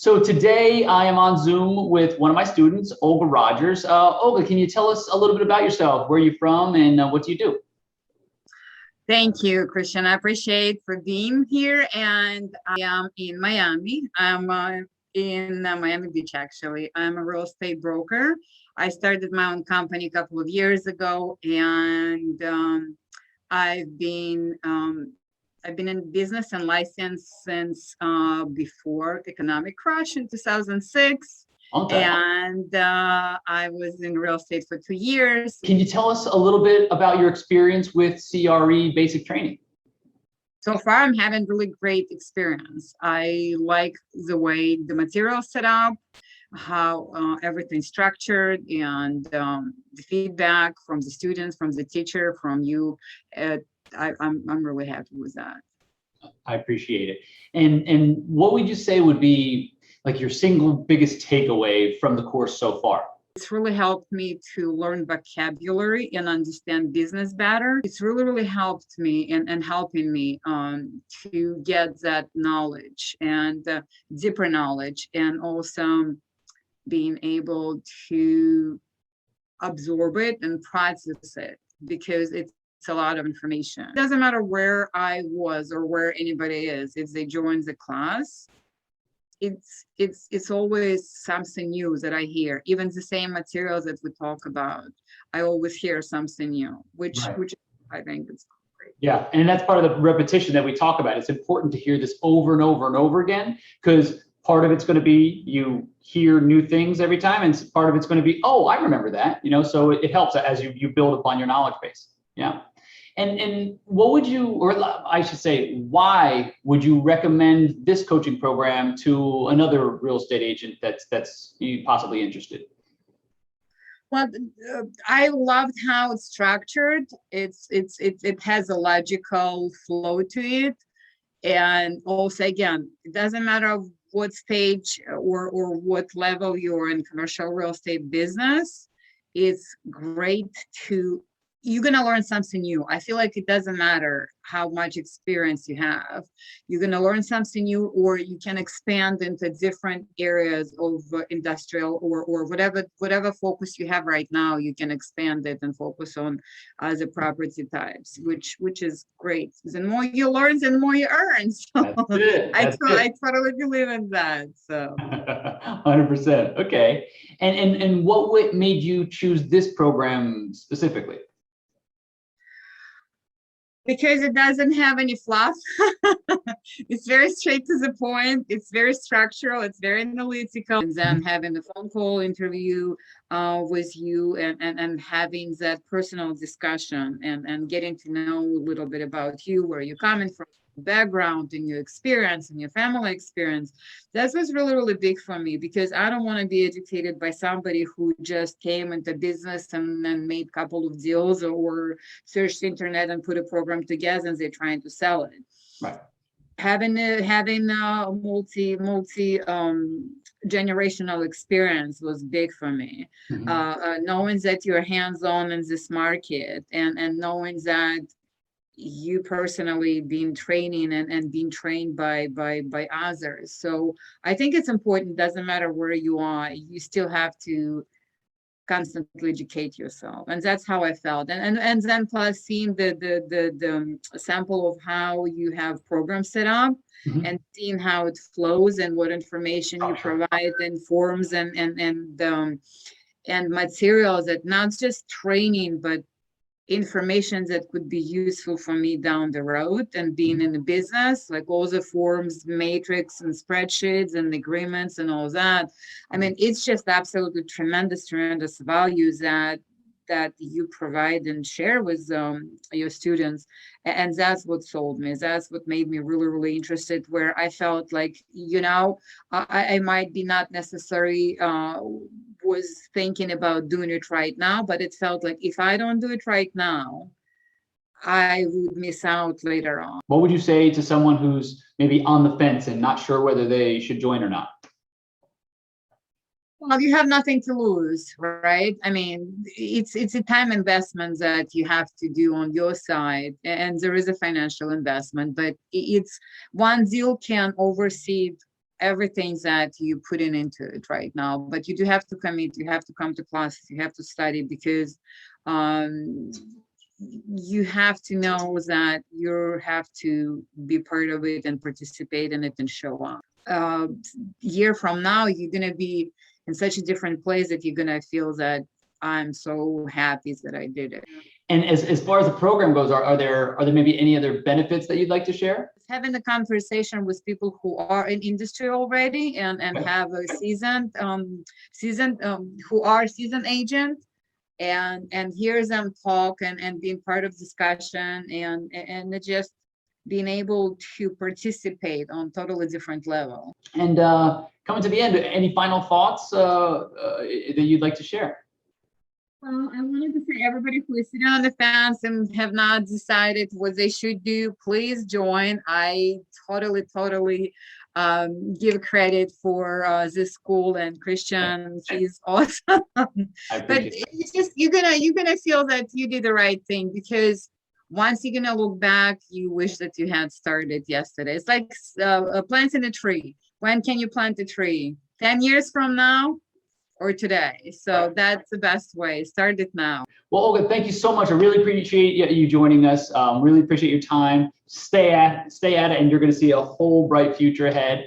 So today I am on Zoom with one of my students, Olga Rogers. Olga, can you tell us a little bit about yourself? Where are you from and what do you do? Thank you, Christian. I appreciate for being here. And I am in Miami. I'm in Miami Beach, actually. I'm a real estate broker. I started my own company a couple of years ago, and I've been um, I've been in business and license since before economic crash in 2006. Long time. And I was in real estate for 2 years. Can you tell us a little bit about your experience with CRE basic training? So far, I'm having really great experience. I like the way the material set up, how everything's structured, and the feedback from the students, from the teacher, from you. I'm really happy with that. I appreciate it. And what would you say would be like your single biggest takeaway from the course so far? It's really helped me to learn vocabulary and understand business better. It's really helped me and helping me to get that knowledge and deeper knowledge, and also being able to absorb it and process it, because it's a lot of information. It doesn't matter where I was or where anybody is. If they join the class, it's always something new that I hear. Even the same materials that we talk about, I always hear something new, which I think is great. Yeah, and that's part of the repetition that we talk about. It's important to hear this over and over and over again, because part of it's going to be you hear new things every time, and part of it's going to be, oh, I remember that, so it helps as you build upon your knowledge base. Yeah. And what would you, or I should say, why would you recommend this coaching program to another real estate agent that's possibly interested? Well, I loved how it's structured. It has a logical flow to it, and also, again, it doesn't matter what stage or what level you're in commercial real estate business. It's great you're going to learn something new. I feel like it doesn't matter how much experience you have. You're going to learn something new, or you can expand into different areas of industrial or whatever focus you have right now. You can expand it and focus on other property types, which is great. The more you learn, the more you earn. So I totally believe in that. So 100%. Okay. And what made you choose this program specifically? Because it doesn't have any fluff. It's very straight to the point. It's very structural. It's very analytical. And then having a phone call interview with you, and having that personal discussion, and getting to know a little bit about you, where you're coming from, background and your experience and your family experience. That was really big for me, because I don't want to be educated by somebody who just came into business and then made a couple of deals, or searched the internet and put a program together and they're trying to sell it. Right. Having a multi generational experience was big for me. Knowing that you're hands-on in this market, and knowing that you personally been training and being trained by others. So I think it's important. Doesn't matter where you are, you still have to constantly educate yourself, and that's how I felt. And then plus seeing the sample of how you have programs set up, and seeing how it flows and what information you provide, and forms and materials, that not just training but information that could be useful for me down the road, and being in the business, like all the forms, matrix and spreadsheets and agreements and all that. I mean, it's just absolutely tremendous values that you provide and share with your students. And that's what sold me. That's what made me really interested, where I felt like, I might be not necessarily was thinking about doing it right now, but it felt like if I don't do it right now, I would miss out later on. What would you say to someone who's maybe on the fence and not sure whether they should join or not? Well, you have nothing to lose, right? I mean, it's a time investment that you have to do on your side, and there is a financial investment, but it's one deal can oversee everything that you putting into it right now. But you do have to commit, you have to come to classes, you have to study, because um, you have to know that you have to be part of it and participate in it and show up. Year from now, you're gonna be in such a different place that you're gonna feel that I'm so happy that I did it. And as far as the program goes, are there maybe any other benefits that you'd like to share? Having a conversation with people who are in industry already and have a who are seasoned agents, and hear them talk and being part of discussion, and just being able to participate on totally different level. And coming to the end, any final thoughts that you'd like to share? Well, I wanted to say, everybody who is sitting on the fence and have not decided what they should do, please join. I totally give credit for this school and Christian. He's awesome. But it's just you're gonna feel that you did the right thing, because once you're gonna look back, you wish that you had started yesterday. It's like planting a tree. When can you plant a tree? 10 years from now? Or today. So that's the best way. Start it now. Well, Olga, thank you so much. I really appreciate you joining us. Really appreciate your time. Stay at it, and you're going to see a whole bright future ahead.